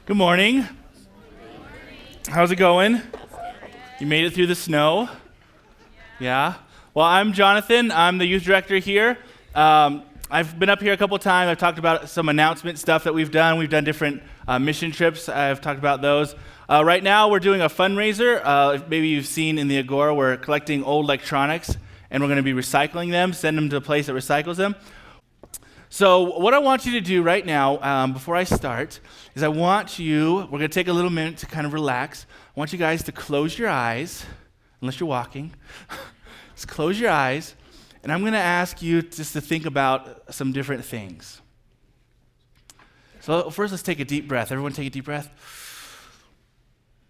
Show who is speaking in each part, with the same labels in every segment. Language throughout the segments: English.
Speaker 1: Good morning. How's it going? You made it through the snow? Yeah? Well, I'm Jonathan. I'm the youth director here. I've been up here a couple times. I've talked about some announcement stuff that we've done. We've done different mission trips. I've talked about those. Right now, we're doing a fundraiser. Maybe you've seen in the Agora, we're collecting old electronics, and we're going to be recycling them, send them to a place that recycles them. So what I want you to do right now, before I start, is we're going to take a little minute to kind of relax. I want you guys to close your eyes, unless you're walking. Just close your eyes, and I'm going to ask you just to think about some different things. So first, let's take a deep breath. Everyone take a deep breath.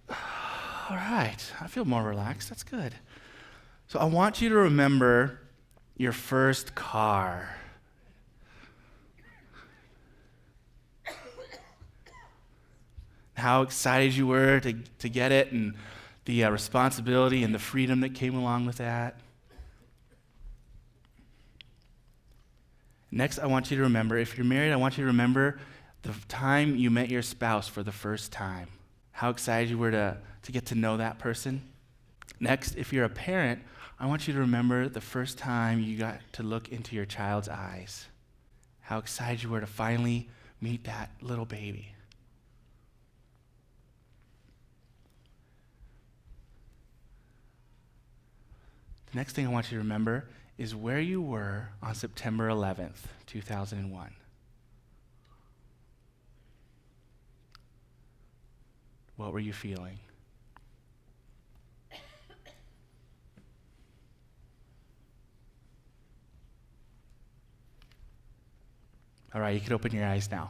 Speaker 1: All right, I feel more relaxed. That's good. So I want you to remember your first car. How excited you were to get it, and the responsibility and the freedom that came along with that. Next, I want you to remember, if you're married, I want you to remember the time you met your spouse for the first time. How excited you were to get to know that person. Next, if you're a parent, I want you to remember the first time you got to look into your child's eyes. How excited you were to finally meet that little baby. The next thing I want you to remember is where you were on September 11th, 2001. What were you feeling? All right, you can open your eyes now.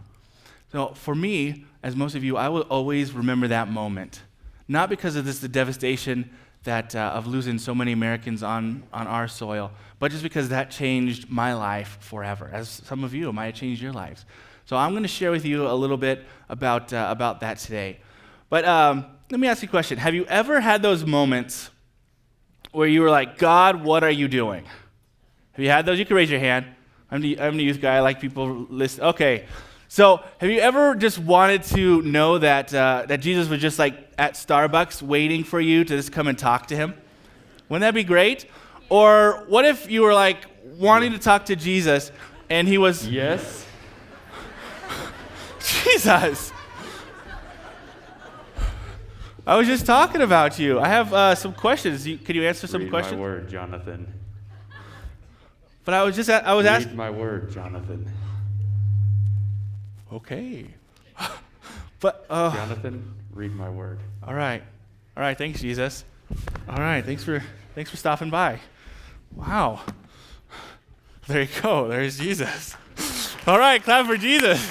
Speaker 1: So for me, as most of you, I will always remember that moment. Not because of the devastation that of losing so many Americans on our soil, but just because that changed my life forever, as some of you, it might have changed your lives. So I'm going to share with you a little bit about that today. But let me ask you a question. Have you ever had those moments where you were like, God, what are you doing? Have you had those? You can raise your hand. I'm the youth guy. I like people listen. Okay. So have you ever just wanted to know that Jesus was just like at Starbucks waiting for you to just come and talk to him? Wouldn't that be great? Or what if you were like wanting to talk to Jesus and he was...
Speaker 2: Yes.
Speaker 1: Jesus. I was just talking about you. I have some questions. Could you answer some questions?
Speaker 2: Read my word, Jonathan.
Speaker 1: But I was asking...
Speaker 2: Read my word, Jonathan.
Speaker 1: Okay. But
Speaker 2: Jonathan, read my word.
Speaker 1: All right. Thanks, Jesus. All right. Thanks for stopping by. Wow. There you go. There's Jesus. All right. Clap for Jesus.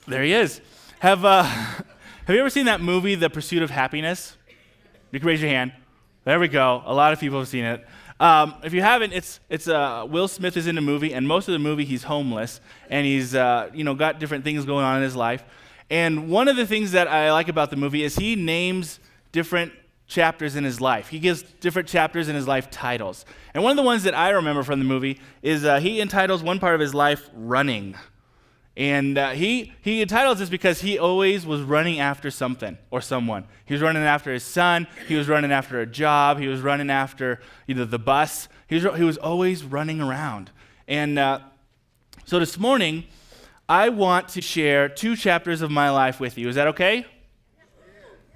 Speaker 1: There he is. Have you ever seen that movie, The Pursuit of Happiness? You can raise your hand. There we go. A lot of people have seen it. If you haven't, it's Will Smith is in the movie, and most of the movie he's homeless, and he's got different things going on in his life. And one of the things that I like about the movie is he names different chapters in his life. He gives different chapters in his life titles. And one of the ones that I remember from the movie is he entitles one part of his life Running. And he entitles this because he always was running after something or someone. He was running after his son. He was running after a job. He was running after the bus. He was always running around. And so this morning, I want to share 2 chapters of my life with you. Is that okay?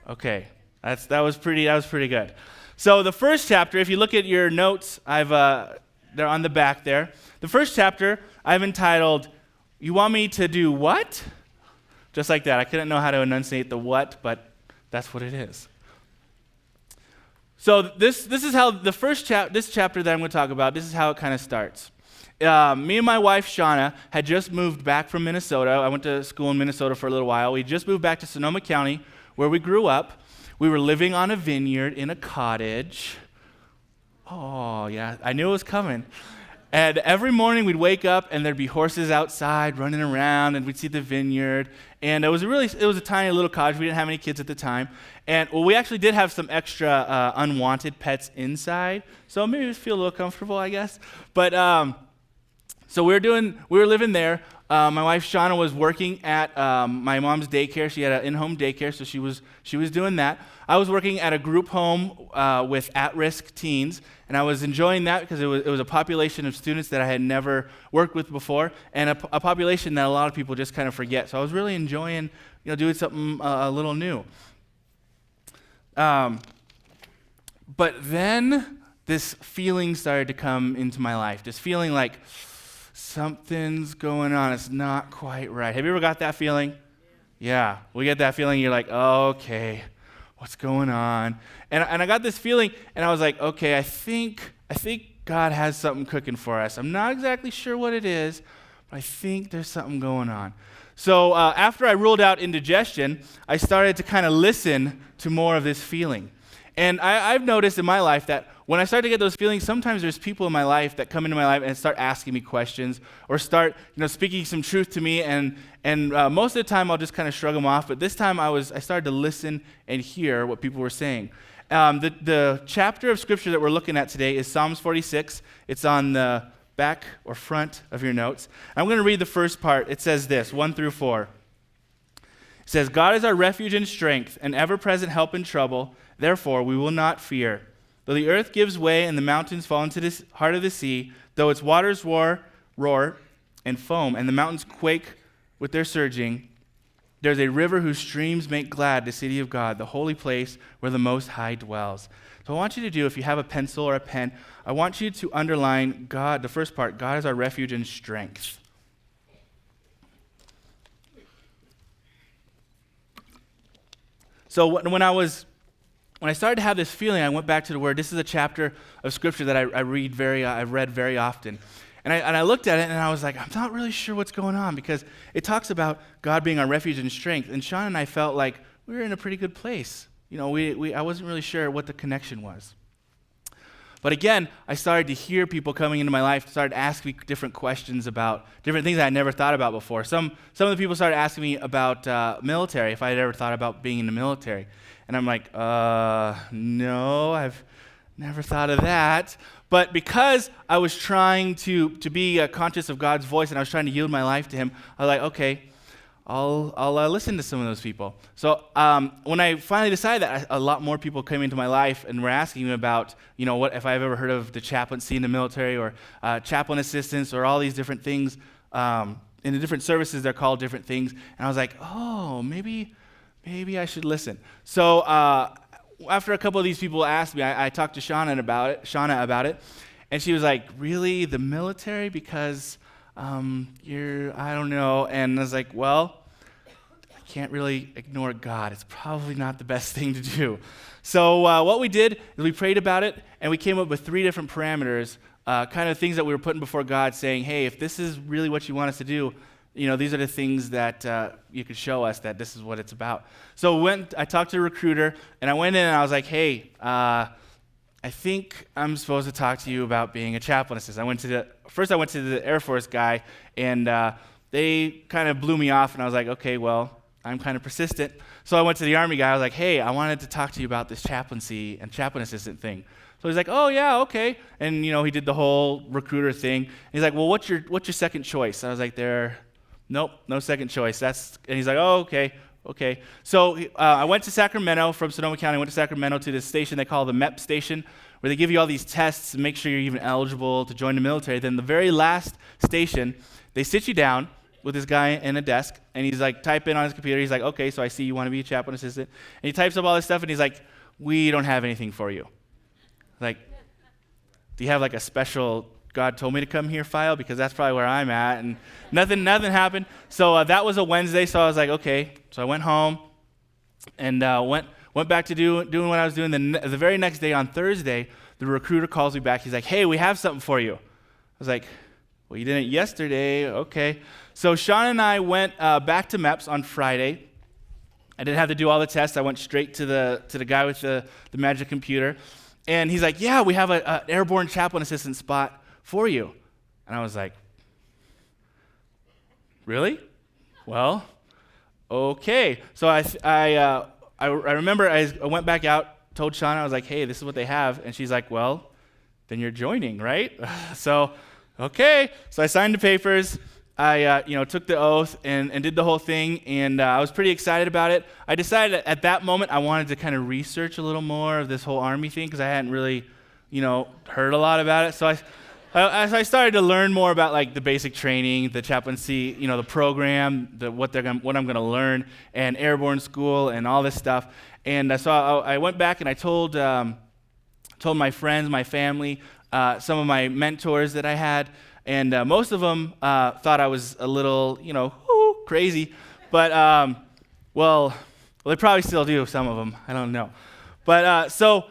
Speaker 1: Okay, that was pretty good. So the first chapter, if you look at your notes, they're on the back there. The first chapter I've entitled, "You want me to do what?" Just like that. I couldn't know how to enunciate the what, but that's what it is. So this is how this chapter that I'm going to talk about, this is how it kind of starts. Me and my wife, Shauna, had just moved back from Minnesota. I went to school in Minnesota for a little while. We just moved back to Sonoma County, where we grew up. We were living on a vineyard in a cottage. Oh, yeah, I knew it was coming. And every morning we'd wake up and there'd be horses outside running around, and we'd see the vineyard. And it was a tiny little cottage. We didn't have any kids at the time. And we actually did have some extra unwanted pets inside, so maybe we feel a little comfortable, I guess. But so we were living there. my wife Shauna was working at my mom's daycare. She had an in-home daycare, so she was doing that. I was working at a group home with at-risk teens, and I was enjoying that because it was a population of students that I had never worked with before, and a population that a lot of people just kind of forget. So I was really enjoying, doing something a little new. But then this feeling started to come into my life. This feeling like something's going on. It's not quite right. Have you ever got that feeling? Yeah. We get that feeling. You're like, okay, what's going on? And I got this feeling, and I was like, okay, I think God has something cooking for us. I'm not exactly sure what it is, but I think there's something going on. So after I ruled out indigestion, I started to kind of listen to more of this feeling. And I've noticed in my life that when I start to get those feelings, sometimes there's people in my life that come into my life and start asking me questions or start, speaking some truth to me. And most of the time, I'll just kind of shrug them off. But this time, I started to listen and hear what people were saying. The chapter of Scripture that we're looking at today is Psalms 46. It's on the back or front of your notes. I'm going to read the first part. It says this, 1 through 4. It says, God is our refuge and strength, an ever-present help in trouble. Therefore, we will not fear. Though the earth gives way and the mountains fall into the heart of the sea, though its waters roar and foam, and the mountains quake with their surging, there's a river whose streams make glad the city of God, the holy place where the Most High dwells. So I want you to do, if you have a pencil or a pen, I want you to underline God, the first part, God is our refuge and strength. So when I started to have this feeling, I went back to the Word. This is a chapter of Scripture that I've read very often. And I looked at it, and I was like, I'm not really sure what's going on, because it talks about God being our refuge and strength. And Sean and I felt like we were in a pretty good place. I wasn't really sure what the connection was. But again, I started to hear people coming into my life, started asking me different questions about different things I had never thought about before. Some of the people started asking me about military, if I had ever thought about being in the military. And I'm like, no, I've never thought of that. But because I was trying to be conscious of God's voice and I was trying to yield my life to Him, I was like, okay, I'll listen to some of those people. So when I finally decided that, a lot more people came into my life and were asking me about, what if I've ever heard of the chaplaincy in the military or chaplain assistance or all these different things. In the different services, they're called different things. And I was like, oh, maybe I should listen. So after a couple of these people asked me, I talked to Shauna about it, and she was like, really, the military? Because I don't know. And I was like, well, I can't really ignore God. It's probably not the best thing to do. So what we did is we prayed about it, and we came up with 3 different parameters, kind of things that we were putting before God, saying, hey, if this is really what you want us to do, these are the things that you could show us that this is what it's about. So I talked to a recruiter, and I went in and I was like, hey, I think I'm supposed to talk to you about being a chaplain assistant. First I went to the Air Force guy, and they kind of blew me off, and I was like, okay, well, I'm kind of persistent. So I went to the Army guy. I was like, hey, I wanted to talk to you about this chaplaincy and chaplain assistant thing. So he's like, oh, yeah, okay. And, he did the whole recruiter thing. And he's like, well, what's your second choice? I was like, nope, no second choice. And he's like, oh, okay. So I went to Sacramento from Sonoma County. I went to Sacramento to this station they call the MEP station, where they give you all these tests and make sure you're even eligible to join the military. Then the very last station, they sit you down with this guy in a desk, and he's like typing on his computer. He's like, okay, so I see you want to be a chaplain assistant. And he types up all this stuff, and he's like, we don't have anything for you. Like, do you have like a special God told me to come here file? Because that's probably where I'm at. And nothing happened. So that was a Wednesday, so I was like, okay. So I went home and went back to doing what I was doing. The very next day on Thursday, the recruiter calls me back. He's like, hey, we have something for you. I was like, well, you didn't yesterday. Okay. So Sean and I went back to MEPS on Friday. I didn't have to do all the tests. I went straight to the guy with the magic computer. And he's like, yeah, we have an airborne chaplain assistant spot for you. And I was like, really? Well, okay. So I remember I went back out, told Shauna, I was like, hey, this is what they have. And she's like, well, then you're joining, right? So, okay. So I signed the papers. I took the oath and did the whole thing, and I was pretty excited about it. I decided at that moment I wanted to kind of research a little more of this whole Army thing because I hadn't really, heard a lot about it. So as I started to learn more about like the basic training, the chaplaincy, the program, what I'm going to learn, and airborne school and all this stuff. And so I went back and I told my friends, my family, some of my mentors that I had, and most of them thought I was a little, crazy. But well, they probably still do. Some of them, I don't know. But so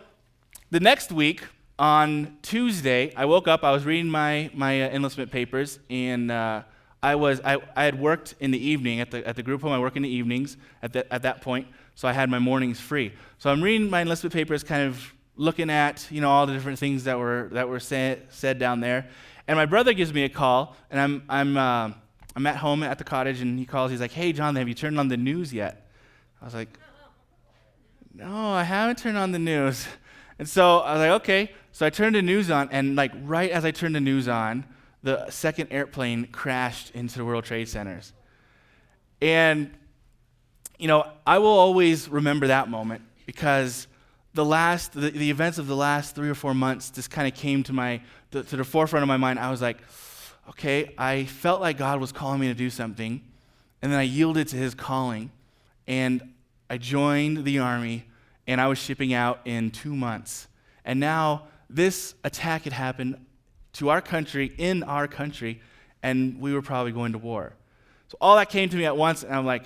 Speaker 1: the next week, on Tuesday, I woke up, I was reading my enlistment papers, and I had worked in the evening at the group home. I work in the evenings at that point, so I had my mornings free. So I'm reading my enlistment papers, kind of looking at all the different things that were said down there. And my brother gives me a call, and I'm at home at the cottage, and he calls. He's like, "Hey, Jonathan, have you turned on the news yet?" I was like, "No, I haven't turned on the news." And so I was like, "Okay." So I turned the news on, and like right as I turned the news on, the second airplane crashed into the World Trade Centers. And I will always remember that moment because the events of the last 3 or 4 months just kind of came to the forefront of my mind. I was like, okay, I felt like God was calling me to do something, and then I yielded to his calling, and I joined the Army, and I was shipping out in 2 months. And now this attack had happened to our country, in our country, and we were probably going to war. So all that came to me at once, and I'm like,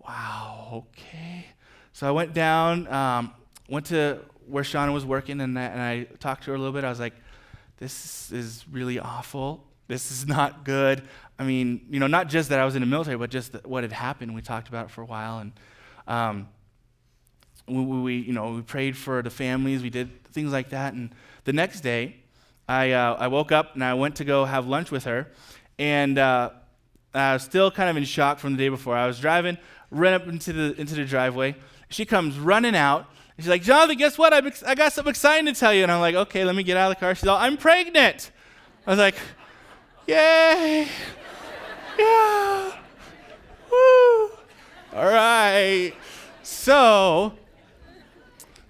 Speaker 1: wow, okay. So I went down, went to where Shauna was working, and I talked to her a little bit. I was like, this is really awful. This is not good. I mean, not just that I was in the military, but just what had happened. We talked about it for a while, and we prayed for the families. We did things like that. And the next day, I woke up and I went to go have lunch with her, and I was still kind of in shock from the day before. I was driving, ran up into the driveway. She comes running out. And she's like, "Jonathan, guess what? I got something exciting to tell you." And I'm like, "Okay, let me get out of the car." She's all, "I'm pregnant." I was like, "Yay! Yeah! Woo! All right." So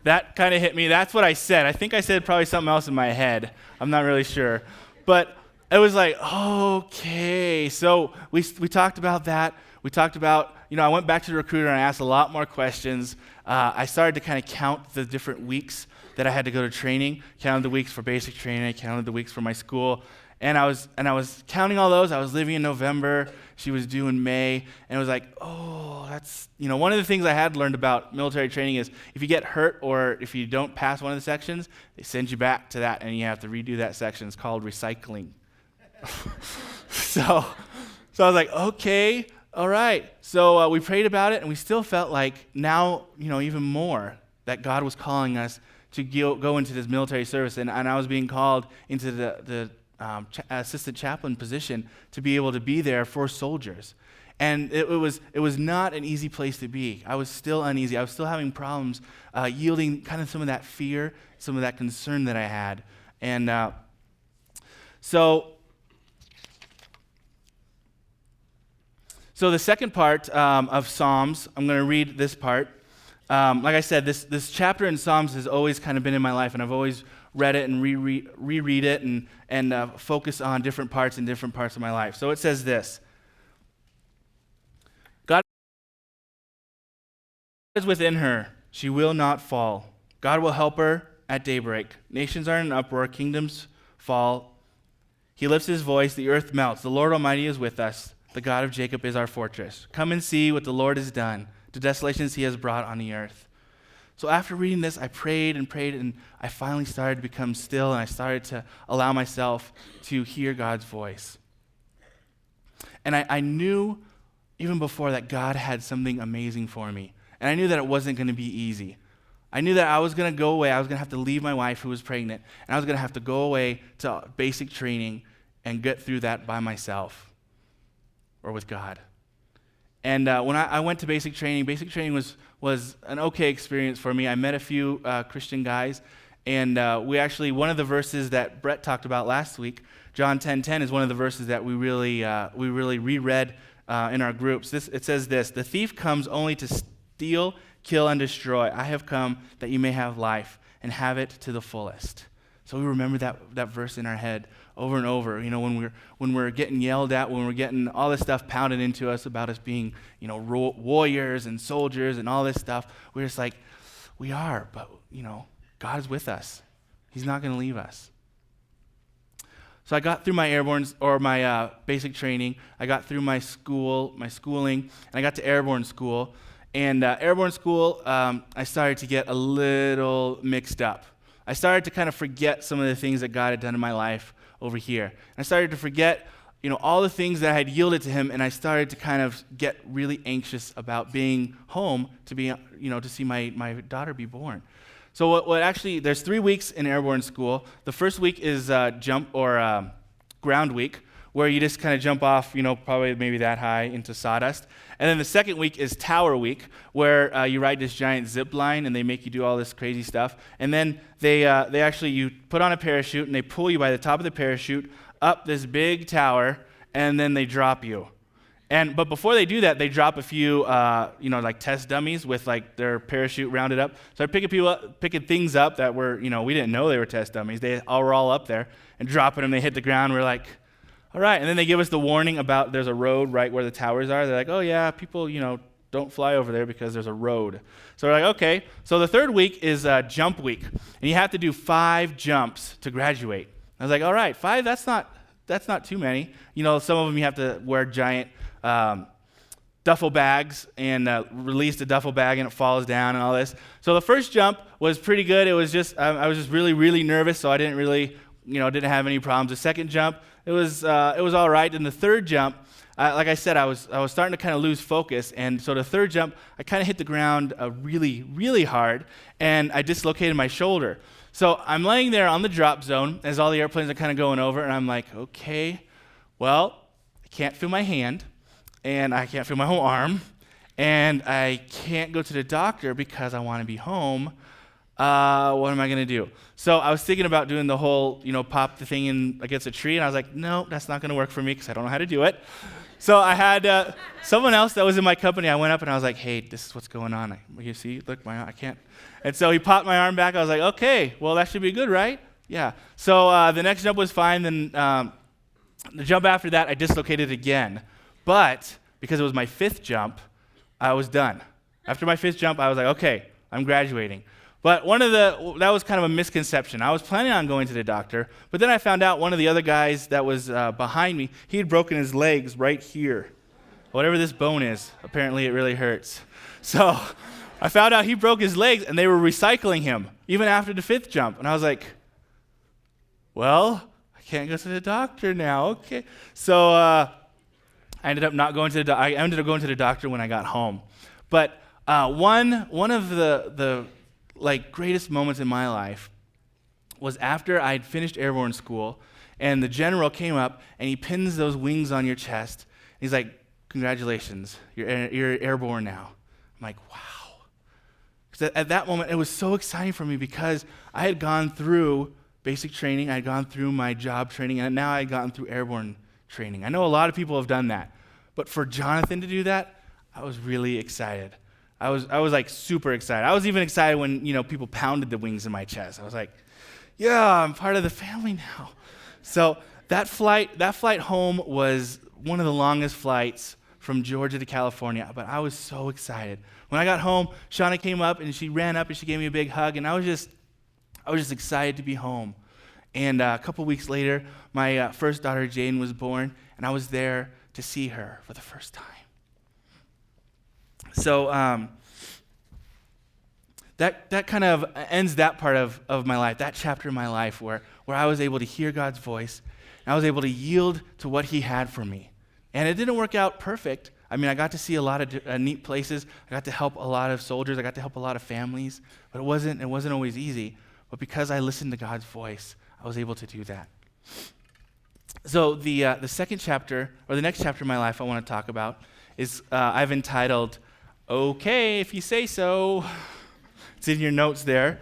Speaker 1: that kind of hit me. That's what I said. I think I said probably something else in my head. I'm not really sure. But it was like, okay. So we talked about that. We talked about, I went back to the recruiter and I asked a lot more questions. I started to kind of count the different weeks that I had to go to training, counted the weeks for basic training, counted the weeks for my school. And I was counting all those. I was leaving in November. She was due in May. And it was like, oh, that's, one of the things I had learned about military training is if you get hurt or if you don't pass one of the sections, they send you back to that and you have to redo that section. It's called recycling. So I was like, okay, all right. So we prayed about it, and we still felt like now, even more that God was calling us to go into this military service. And I was being called into the assistant chaplain position to be able to be there for soldiers. And it was not an easy place to be. I was still uneasy. I was still having problems yielding kind of some of that fear, some of that concern that I had. And so the second part of Psalms, I'm going to read this part. Like I said, this chapter in Psalms has always kind of been in my life, and I've always read it and reread it and focus on different parts in different parts of my life. So it says this: God is within her. She will not fall. God will help her at daybreak. Nations are in an uproar. Kingdoms fall. He lifts his voice. The earth melts. The Lord Almighty is with us. The God of Jacob is our fortress. Come and see what the Lord has done, the desolations he has brought on the earth. So after reading this, I prayed, and I finally started to become still, and I started to allow myself to hear God's voice. And I knew even before that God had something amazing for me. And I knew that it wasn't going to be easy. I knew that I was going to go away. I was going to have to leave my wife who was pregnant, and I was going to have to go away to basic training and get through that by myself or with God. And when I went to basic training was an okay experience for me. I met a few Christian guys, And one of the verses that Brett talked about last week, John 10:10, is one of the verses that we really reread in our groups. It says this: "The thief comes only to steal, kill, and destroy. I have come that you may have life and have it to the fullest." So we remember that verse in our head over and over. When we're getting yelled at, when we're getting all this stuff pounded into us about us being, warriors and soldiers and all this stuff, we're just like, we are, but God is with us. He's not going to leave us. So I got through my my basic training. I got through my schooling, and I got to airborne school. And airborne school, I started to get a little mixed up. I started to kind of forget some of the things that God had done in my life over here. And I started to forget, all the things that I had yielded to Him, and I started to kind of get really anxious about being home to see my daughter be born. So there's 3 weeks in airborne school. The first week is ground week, where you just kind of jump off, probably maybe that high into sawdust. And then the second week is tower week, where you ride this giant zip line, and they make you do all this crazy stuff. And then you put on a parachute, and they pull you by the top of the parachute up this big tower, and then they drop you. But before they do that, they drop a few, like test dummies with like their parachute rounded up. So they're picking things up that were, we didn't know they were test dummies. They were all up there and dropping them. They hit the ground. We're like, all right. And then they give us the warning about there's a road right where the towers are. They're like, oh yeah, people, don't fly over there because there's a road. So we're like, okay. So the third week is jump week, and you have to do 5 jumps to graduate. I was like, all right, 5. That's not too many. Some of them you have to wear giant duffel bags and release the duffel bag and it falls down and all this. So the first jump was pretty good. It was just I was just really, really nervous, so I didn't really didn't have any problems. The second jump, it was all right. And the third jump, like I said, I was starting to kind of lose focus, and so the third jump, I kind of hit the ground really, really hard, and I dislocated my shoulder. So I'm laying there on the drop zone as all the airplanes are kind of going over, and I'm like, okay, well, I can't feel my hand, and I can't feel my whole arm, and I can't go to the doctor because I want to be home. What am I going to do? So I was thinking about doing the whole, pop the thing in against a tree, and I was like, no, that's not going to work for me because I don't know how to do it. So I had someone else that was in my company. I went up and I was like, hey, this is what's going on. You see, look, I can't. And so he popped my arm back. I was like, okay, well, that should be good, right? Yeah. So the next jump was fine. Then the jump after that, I dislocated again. But because it was my 5th jump, I was done. After my 5th jump, I was like, okay, I'm graduating. But that was kind of a misconception. I was planning on going to the doctor, but then I found out one of the other guys that was behind me, he had broken his legs right here. Whatever this bone is, apparently it really hurts. So I found out he broke his legs, and they were recycling him, even after the 5th jump. And I was like, well, I can't go to the doctor now. Okay. So I ended up going to the doctor when I got home. But one of the greatest moments in my life was after I'd finished airborne school, and the general came up and he pins those wings on your chest. He's like, congratulations, you're airborne now. I'm like, wow. Because at that moment, it was so exciting for me because I had gone through basic training, I had gone through my job training, and now I had gotten through airborne training. I know a lot of people have done that, but for Jonathan to do that, I was really excited. I was like super excited. I was even excited when, people pounded the wings in my chest. I was like, yeah, I'm part of the family now. So that flight home was one of the longest flights from Georgia to California, but I was so excited. When I got home, Shauna came up and she ran up and she gave me a big hug, and I was just excited to be home. And a couple weeks later, my first daughter, Jane, was born, and I was there to see her for the first time. So that kind of ends that part of my life, that chapter of my life where I was able to hear God's voice, and I was able to yield to what He had for me. And it didn't work out perfect. I mean, I got to see a lot of neat places. I got to help a lot of soldiers. I got to help a lot of families. But it wasn't always easy. But because I listened to God's voice, I was able to do that. So the second chapter, or the next chapter of my life I want to talk about is I've entitled, Okay, if you say so. It's in your notes there.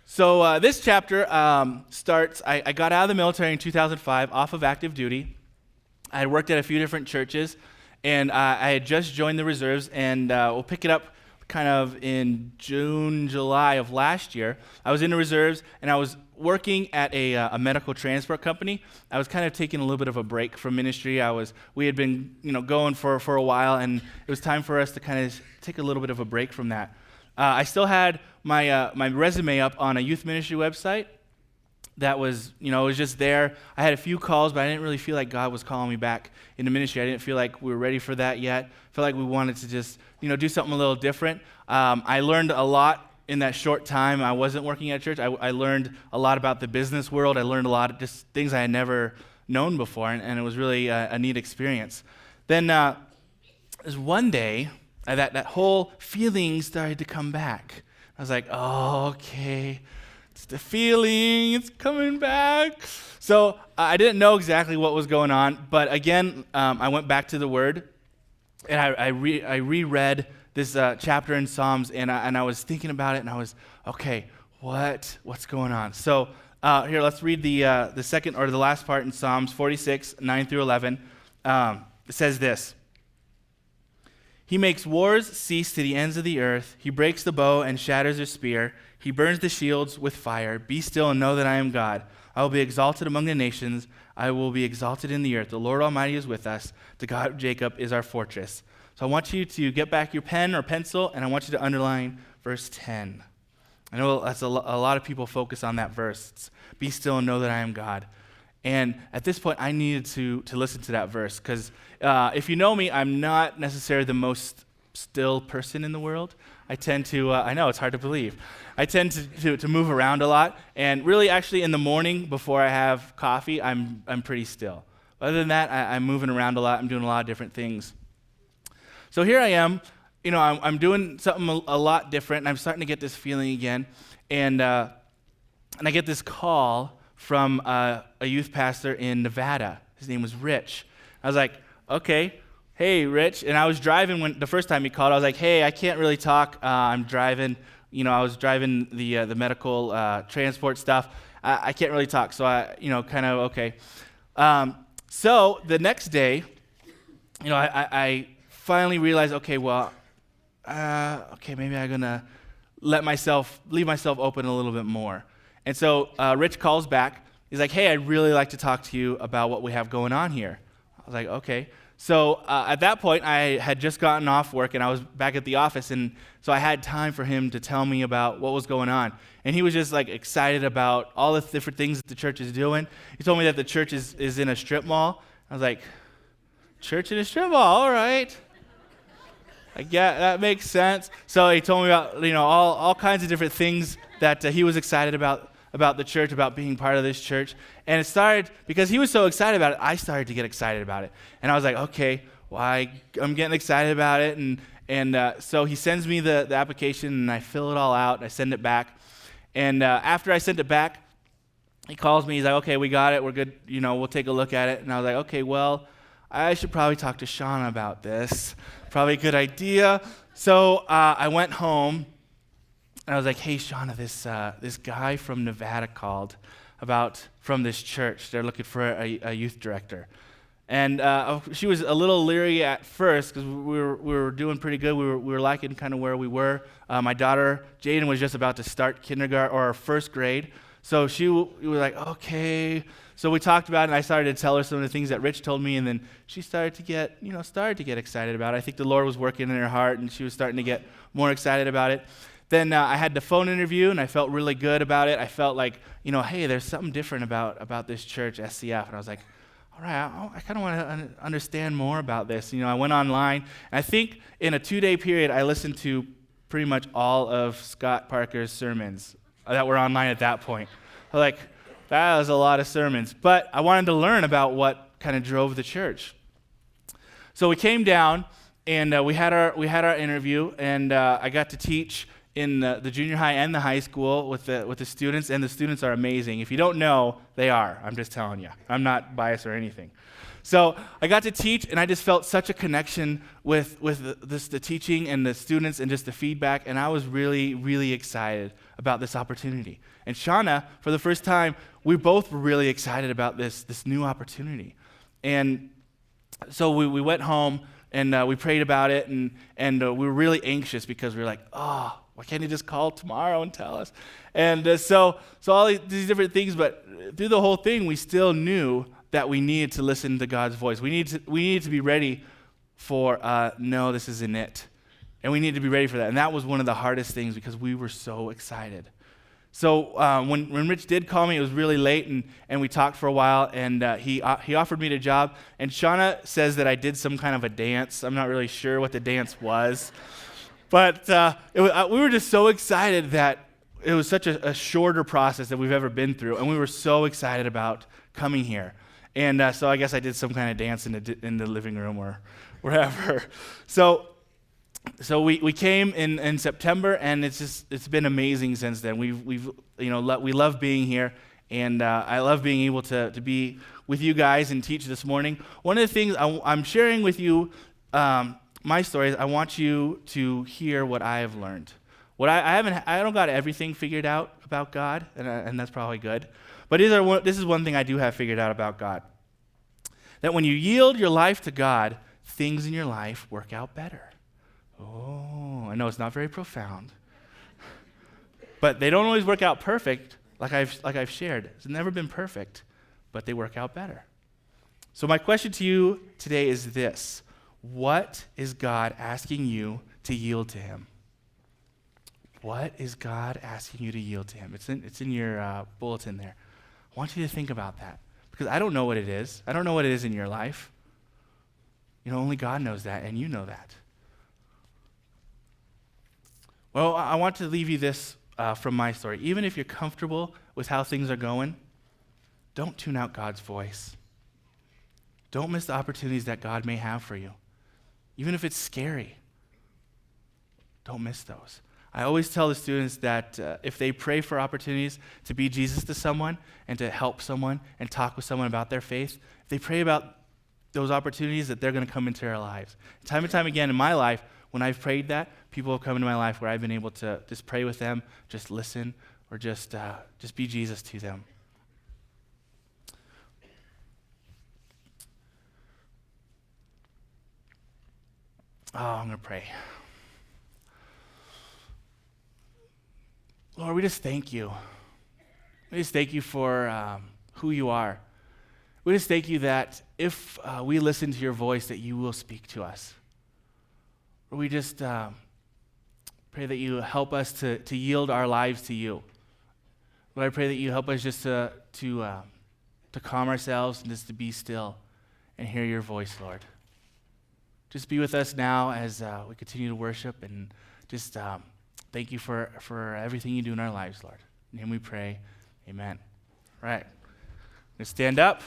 Speaker 1: So this chapter starts, I got out of the military in 2005, off of active duty. I had worked at a few different churches, and I had just joined the reserves, and we'll pick it up kind of in June, July of last year. I was in the reserves, and I was working at a medical transport company. I was kind of taking a little bit of a break from ministry. We had been going for a while, and it was time for us to kind of take a little bit of a break from that. I still had my resume up on a youth ministry website. That was, it was just there. I had a few calls, but I didn't really feel like God was calling me back into ministry. I didn't feel like we were ready for that yet. I felt like we wanted to just, do something a little different. I learned a lot in that short time I wasn't working at church. I learned a lot about the business world. I learned a lot of just things I had never known before, and it was really a neat experience. Then there's one day, that whole feeling started to come back. I was like, oh, okay, it's the feeling, it's coming back. So I didn't know exactly what was going on, but again, I went back to the Word, and I reread this chapter in Psalms, and I was thinking about it, and I was, okay, what's going on? So here, let's read the second or the last part in Psalms 46, 9 through 11. It says this. He makes wars cease to the ends of the earth. He breaks the bow and shatters the spear. He burns the shields with fire. Be still and know that I am God. I will be exalted among the nations. I will be exalted in the earth. The Lord Almighty is with us. The God of Jacob is our fortress. So I want you to get back your pen or pencil, and I want you to underline verse 10. I know that's a lot of people focus on that verse. It's, be still and know that I am God. And at this point, I needed to listen to that verse because if you know me, I'm not necessarily the most still person in the world. I tend to, I know it's hard to believe. I tend to move around a lot. And really, actually, in the morning before I have coffee, I'm pretty still. Other than that, I'm moving around a lot. I'm doing a lot of different things. So here I am. I'm doing something a lot different, and I'm starting to get this feeling again. And I get this call from a youth pastor in Nevada. His name was Rich. I was like, okay, hey, Rich. And I was driving when the first time he called. I was like, hey, I can't really talk. I'm driving. I was driving the medical transport stuff. I can't really talk. So kind of okay. So the next day, I finally realized, okay, well, maybe I'm gonna leave myself open a little bit more. And so Rich calls back. He's like, hey, I'd really like to talk to you about what we have going on here. I was like, okay. So at that point, I had just gotten off work, and I was back at the office, and so I had time for him to tell me about what was going on. And he was just like excited about all the different things that the church is doing. He told me that the church is in a strip mall. I was like, church in a strip mall, all right. That makes sense. So he told me about all kinds of different things that he was excited about the church, about being part of this church. And it started, because he was so excited about it, I started to get excited about it. And I was like, okay, well, I'm getting excited about it. And so he sends me the application, and I fill it all out, and I send it back. And after I sent it back, he calls me. He's like, okay, we got it. We're good. We'll take a look at it. And I was like, okay, well, I should probably talk to Sean about this. Probably a good idea. So I went home, and I was like, hey, Shauna, this guy from Nevada called from this church. They're looking for a youth director. And she was a little leery at first because we were doing pretty good. We were liking kind of where we were. My daughter, Jaden, was just about to start kindergarten or first grade. So we were like, okay. So we talked about it, and I started to tell her some of the things that Rich told me, and then she started to get excited about it. I think the Lord was working in her heart, and she was starting to get more excited about it. Then I had the phone interview, and I felt really good about it. I felt like, hey, there's something different about this church, SCF. And I was like, all right, I kind of want to understand more about this. I went online, and I think in a 2-day period, I listened to pretty much all of Scott Parker's sermons that were online at that point. I was like, that was a lot of sermons. But I wanted to learn about what kind of drove the church. So we came down, and we had our interview, and I got to teach in the junior high and the high school with the students, and the students are amazing. If you don't know, they are. I'm just telling you. I'm not biased or anything. So I got to teach, and I just felt such a connection with the teaching and the students and just the feedback, and I was really, really excited about this opportunity. And Shauna, for the first time, we both were really excited about this new opportunity. And so we went home, and we prayed about it, and we were really anxious because we were like, oh, why can't he just call tomorrow and tell us? And so all these different things, but through the whole thing, we still knew that we needed to listen to God's voice. We needed to be ready for, no, this isn't it. And we needed to be ready for that. And that was one of the hardest things because we were so excited. So when Rich did call me, it was really late, and we talked for a while, and he offered me the job. And Shauna says that I did some kind of a dance. I'm not really sure what the dance was. But we were just so excited that it was such a shorter process that we've ever been through, and we were so excited about coming here. And so I guess I did some kind of dance in the living room or wherever. So we came in September, and it's been amazing since then. We love being here, and I love being able to be with you guys and teach this morning. One of the things I'm sharing with you, my story is I want you to hear what I have learned. I don't got everything figured out about God, and that's probably good. But this is one thing I do have figured out about God. That when you yield your life to God, things in your life work out better. Oh, I know it's not very profound. But they don't always work out perfect, like I've shared. It's never been perfect, but they work out better. So my question to you today is this. What is God asking you to yield to him? What is God asking you to yield to him? It's in your bulletin there. I want you to think about that because I don't know what it is. I don't know what it is in your life. Only God knows that, and you know that. Well, I want to leave you this from my story. Even if you're comfortable with how things are going, don't tune out God's voice. Don't miss the opportunities that God may have for you. Even if it's scary, don't miss those. I always tell the students that if they pray for opportunities to be Jesus to someone and to help someone and talk with someone about their faith, if they pray about those opportunities, that they're going to come into their lives. Time and time again in my life, when I've prayed that, people have come into my life where I've been able to just pray with them, just listen, or just be Jesus to them. Oh, I'm going to pray. Lord, we just thank you. We just thank you for who you are. We just thank you that if we listen to your voice, that you will speak to us. Lord, we just pray that you help us to yield our lives to you. Lord, I pray that you help us just to calm ourselves and just to be still and hear your voice, Lord. Just be with us now as we continue to worship, and just thank you for everything you do in our lives, Lord. In him we pray, amen. All right, let's stand up.